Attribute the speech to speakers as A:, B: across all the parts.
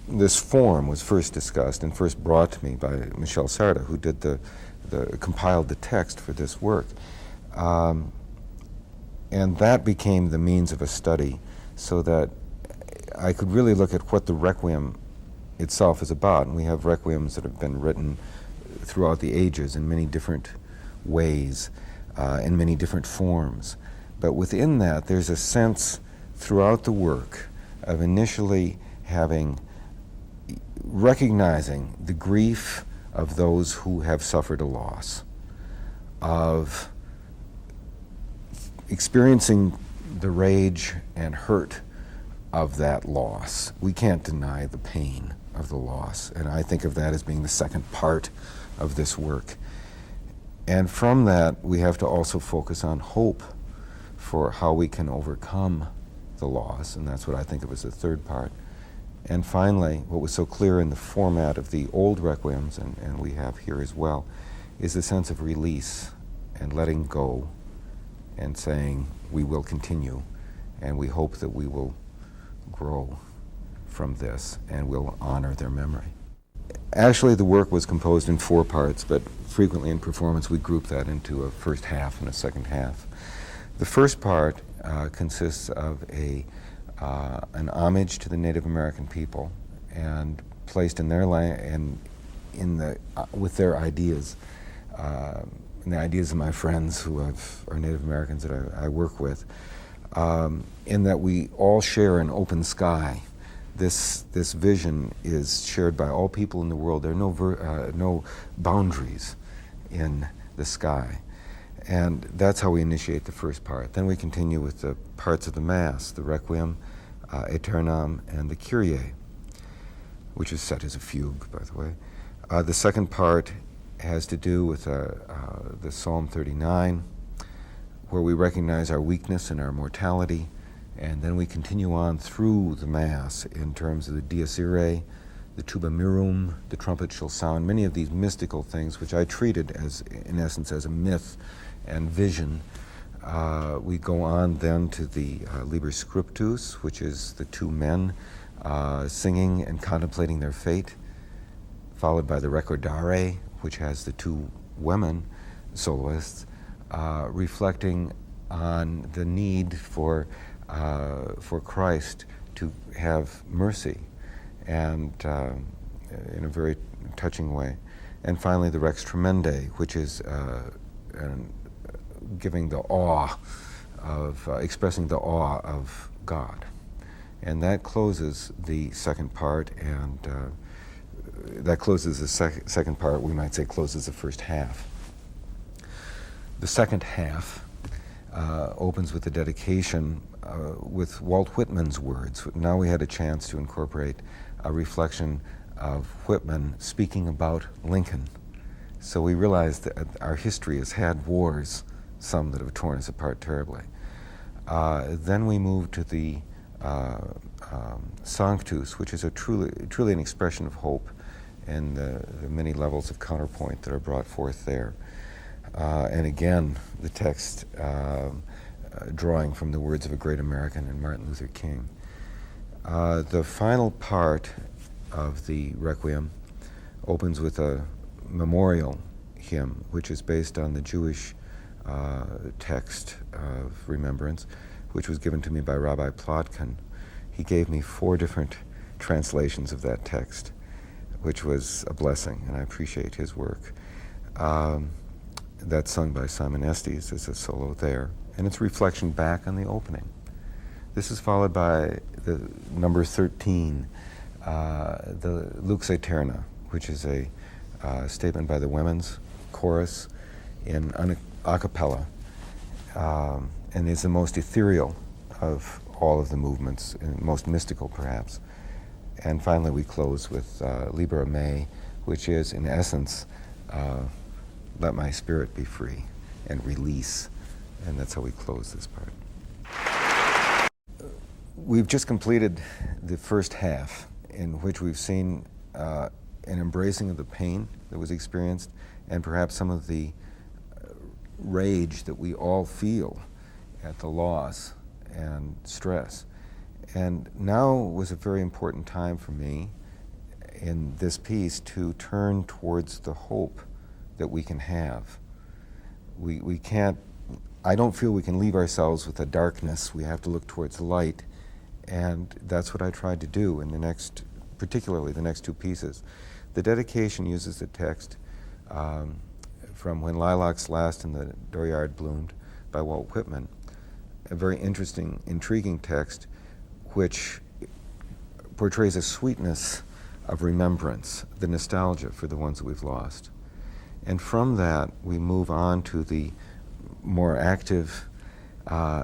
A: this form was first discussed and first brought to me by Michel Sarda, who did compiled the text for this work. And that became the means of a study so that I could really look at what the Requiem itself is about. And we have Requiems that have been written throughout the ages in many different ways, in many different forms. But within that, there's a sense throughout the work of initially recognizing the grief of those who have suffered a loss, of experiencing the rage and hurt of that loss. We can't deny the pain of the loss, and I think of that as being the second part of this work. And from that, we have to also focus on hope for how we can overcome the loss, and that's what I think of as the third part. And finally, what was so clear in the format of the old Requiems, and we have here as well, is the sense of release and letting go and saying, we will continue, and we hope that we will grow from this, and we'll honor their memory. Actually, the work was composed in 4 parts, but frequently in performance we group that into a first half and a second half. The first part consists of an homage to the Native American people, and placed in their land and with their ideas, and the ideas of my friends who are Native Americans that I work with, in that we all share an open sky. This vision is shared by all people in the world. There are no boundaries in the sky. And that's how we initiate the first part. Then we continue with the parts of the Mass, the Requiem, Aeternam, and the Kyrie, which is set as a fugue, by the way. The second part has to do with the Psalm 39, where we recognize our weakness and our mortality, and then we continue on through the Mass in terms of the Dies Irae, the Tuba Mirum, the trumpet shall sound, many of these mystical things, which I treated as, in essence, as a myth and vision. We go on then to the Liber Scriptus, which is the 2 men singing and contemplating their fate, followed by the Recordare, which has the 2 women soloists, reflecting on the need for Christ to have mercy, and in a very touching way. And finally, the Rex Tremendae, which is giving the awe of, expressing the awe of God. And that closes the second part, and that closes the second part, we might say closes the first half. The second half opens with the dedication with Walt Whitman's words. Now we had a chance to incorporate a reflection of Whitman speaking about Lincoln. So we realized that our history has had wars, some that have torn us apart terribly. Then we moved to the Sanctus, which is truly an expression of hope, and the many levels of counterpoint that are brought forth there. And again, the text drawing from the words of a great American and Martin Luther King. The final part of the Requiem opens with a memorial hymn, which is based on the Jewish text of remembrance, which was given to me by Rabbi Plotkin. He gave me 4 different translations of that text, which was a blessing, and I appreciate his work. That's sung by Simon Estes as a solo there, and it's reflection back on the opening. This is followed by the number 13, the Lux Aeterna, which is a statement by the women's chorus in a cappella, and is the most ethereal of all of the movements, and most mystical perhaps. And finally we close with Libera Me, which is in essence, let my spirit be free, and release. And that's how we close this part. We've just completed the first half, in which we've seen an embracing of the pain that was experienced, and perhaps some of the rage that we all feel at the loss and stress. And now was a very important time for me in this piece to turn towards the hope that we can have. We can't, I don't feel we can leave ourselves with the darkness. We have to look towards the light, and that's what I tried to do in the next, particularly the next two pieces. The dedication uses the text from When Lilacs Last and the Dooryard Bloomed by Walt Whitman, a very interesting, intriguing text which portrays a sweetness of remembrance, the nostalgia for the ones that we've lost. And from that, we move on to the more active,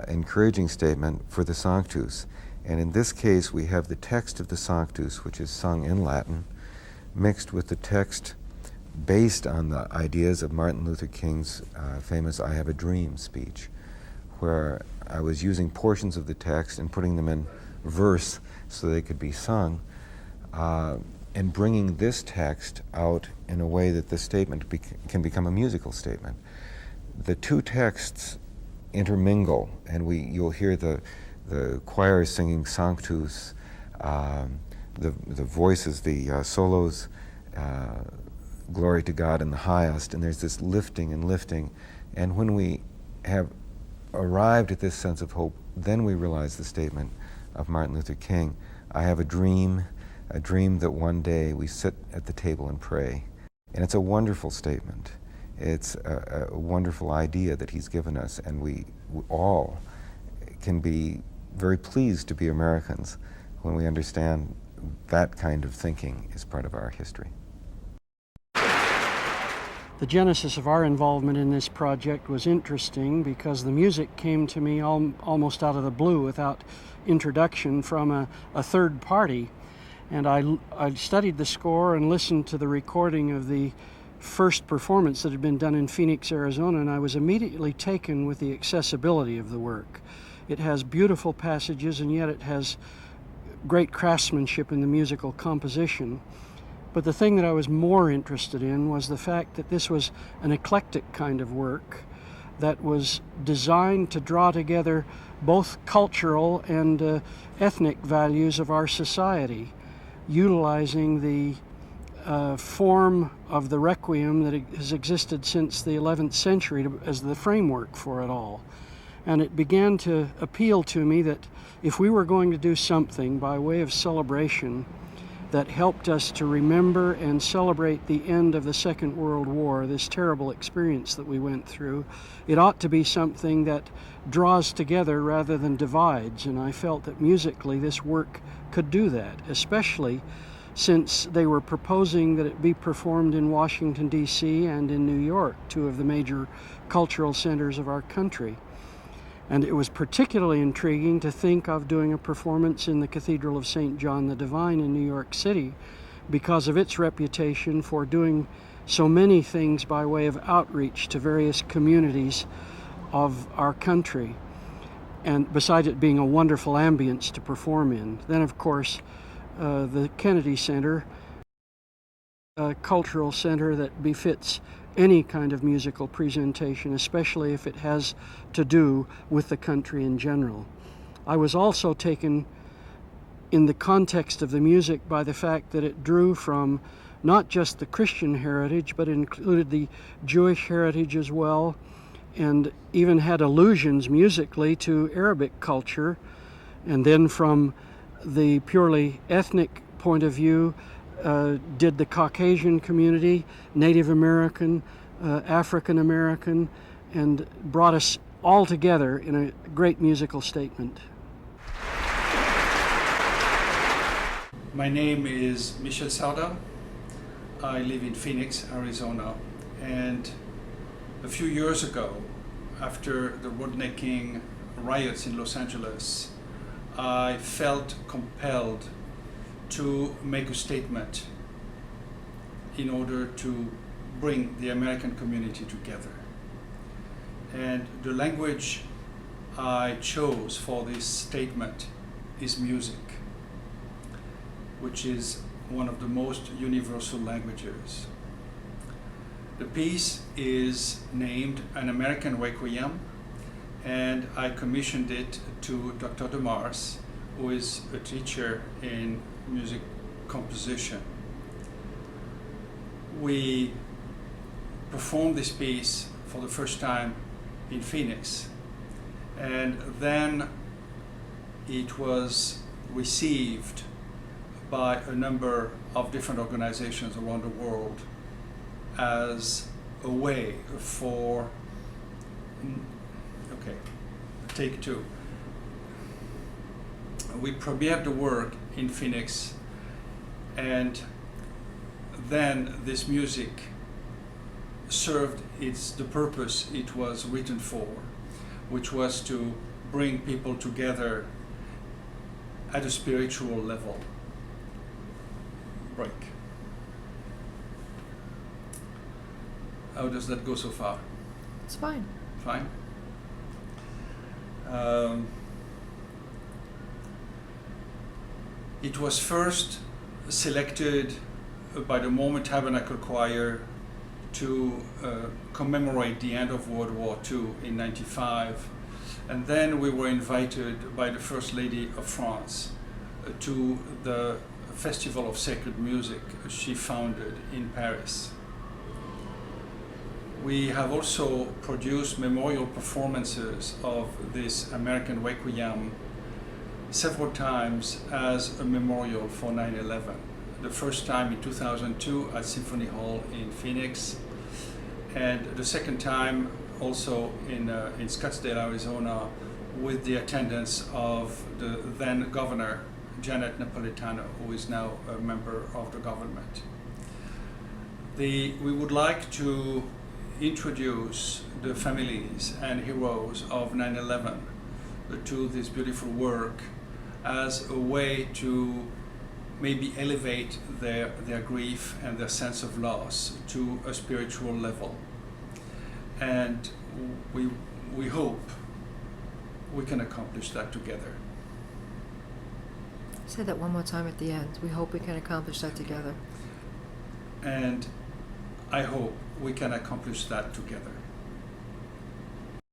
A: encouraging statement for the Sanctus. And in this case, we have the text of the Sanctus, which is sung in Latin, mixed with the text based on the ideas of Martin Luther King's famous I Have a Dream speech, where I was using portions of the text and putting them in verse so they could be sung, and bringing this text out in a way that the statement can become a musical statement. The two texts intermingle, and you'll hear the choir singing Sanctus, the voices, the solos, glory to God in the highest, and there's this lifting and lifting. And when we have arrived at this sense of hope, then we realize the statement of Martin Luther King, I have a dream that one day we sit at the table and pray. And it's a wonderful statement. It's a wonderful idea that he's given us, and we all can be very pleased to be Americans when we understand that kind of thinking is part of our history.
B: The genesis of our involvement in this project was interesting because the music came to me almost out of the blue without introduction from a third party. And I studied the score and listened to the recording of the first performance that had been done in Phoenix, Arizona, and I was immediately taken with the accessibility of the work. It has beautiful passages, and yet it has great craftsmanship in the musical composition. But the thing that I was more interested in was the fact that this was an eclectic kind of work that was designed to draw together both cultural and ethnic values of our society, utilizing the form of the Requiem that has existed since the 11th century as the framework for it all. And it began to appeal to me that if we were going to do something by way of celebration that helped us to remember and celebrate the end of the Second World War, this terrible experience that we went through, it ought to be something that draws together rather than divides. And I felt that musically this work could do that, especially since they were proposing that it be performed in Washington, D.C. and in New York, two of the major cultural centers of our country. And it was particularly intriguing to think of doing a performance in the Cathedral of St. John the Divine in New York City because of its reputation for doing so many things by way of outreach to various communities of our country, and besides it being a wonderful ambience to perform in. Then, of course, the Kennedy Center, a cultural center that befits any kind of musical presentation, especially if it has to do with the country in general. I was also taken in the context of the music by the fact that it drew from not just the Christian heritage, but included the Jewish heritage as well, and even had allusions musically to Arabic culture. And then from the purely ethnic point of view, did the Caucasian community, Native American, African American, and brought us all together in a great musical statement.
C: My name is Michel Sarda. I live in Phoenix, Arizona, and a few years ago, after the roadnecking riots in Los Angeles, I felt compelled to make a statement in order to bring the American community together. And the language I chose for this statement is music, which is one of the most universal languages. The piece is named An American Requiem, and I commissioned it to Dr. DeMars, who is a teacher in music composition. we performed this piece for the first time in Phoenix, and then it was received by a number of different organizations around the world as a way for, okay, take two. We premiered the work in Phoenix, and then this music served the purpose it was written for, which was to bring people together at a spiritual level. Break. How does that go so far?
D: It's fine.
C: Fine. It was first selected by the Mormon Tabernacle Choir to commemorate the end of World War II in '95, and then we were invited by the First Lady of France to the Festival of Sacred Music she founded in Paris. We have also produced memorial performances of this AmericanRequiem several times as a memorial for 9/11. The first time in 2002 at Symphony Hall in Phoenix, and the second time also in Scottsdale, Arizona, with the attendance of the then governor, Janet Napolitano, who is now a member of the government. We would like to introduce the families and heroes of 9/11 to this beautiful work as a way to maybe elevate their grief and their sense of loss to a spiritual level. And we hope we can accomplish that together.
D: Say that one more time at the end. We hope we can accomplish that together.
C: And I hope we can accomplish that together.